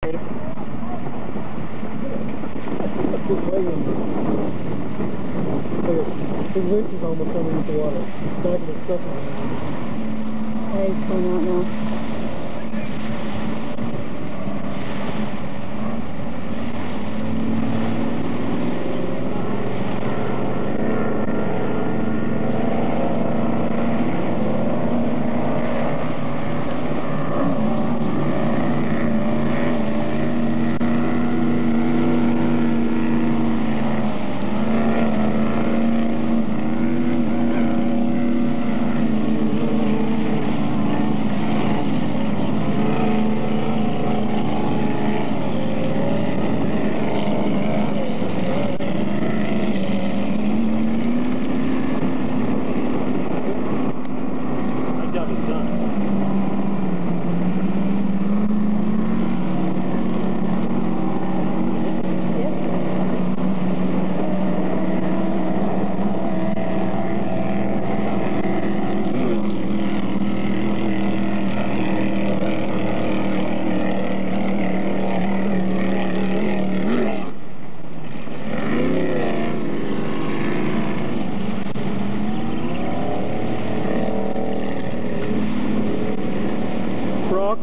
His winch is almost underneath the water. Back of his stuff on. Hey, he's going out now.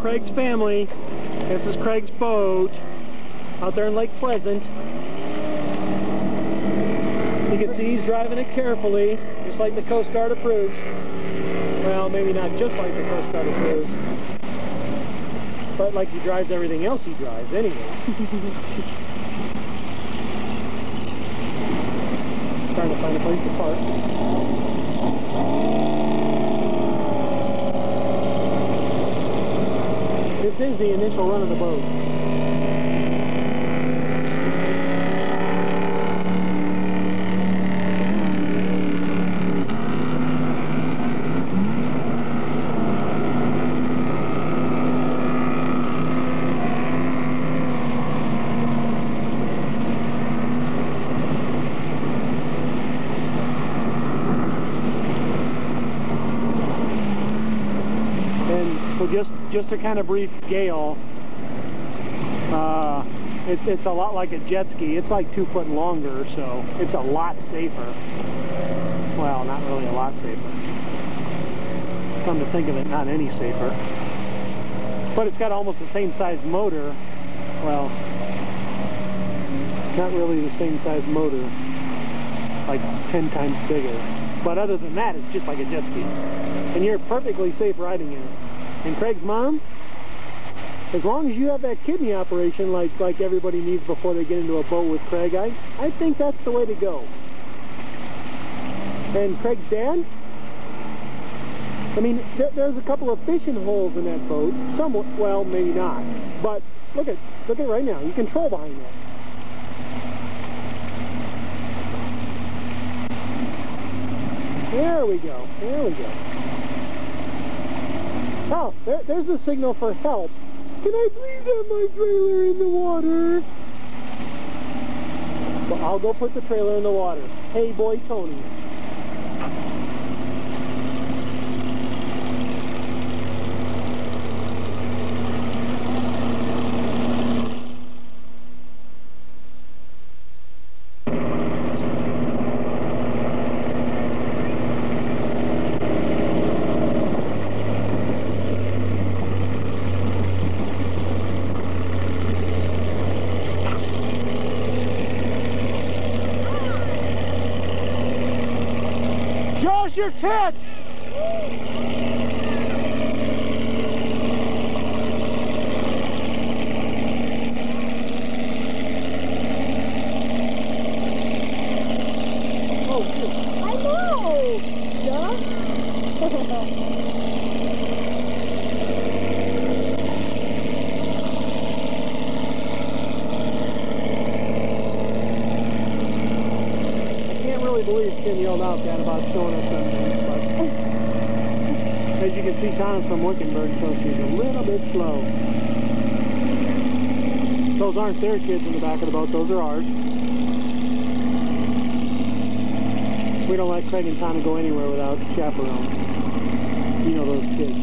Craig's family. This is Craig's boat out there in Lake Pleasant. You can see he's driving it carefully, just like the Coast Guard approves. Well, maybe not just like the Coast Guard approves, but like he drives everything else he drives anyway. Trying to find a place to park. This is the initial run of the boat. And so just a kind of brief gale, it's a lot like a jet ski. It's like 2 foot longer, so it's a lot safer. Well, not really a lot safer. Come to think of it, not any safer. But it's got almost the same size motor. Well, not really the same size motor, like 10 times bigger. But other than that, it's just like a jet ski. And you're perfectly safe riding in it. And Craig's mom, as long as you have that kidney operation like everybody needs before they get into a boat with Craig, I think that's the way to go. And Craig's dad, I mean, there's a couple of fishing holes in that boat. Somewhat, well, maybe not. But look at right now. You can troll behind that. There we go. There we go. Oh, there's the signal for help. Can I please have my trailer in the water? Well, I'll go put the trailer in the water. Hey, boy, Tony. Your tits! Oh, I know! Yeah? I believe Ken yelled out that about showing us something, but as you can see, Connor's from Wickenburg, so she's a little bit slow. Those aren't their kids in the back of the boat, those are ours. We don't let Craig and Connor go anywhere without chaperones. You know those kids.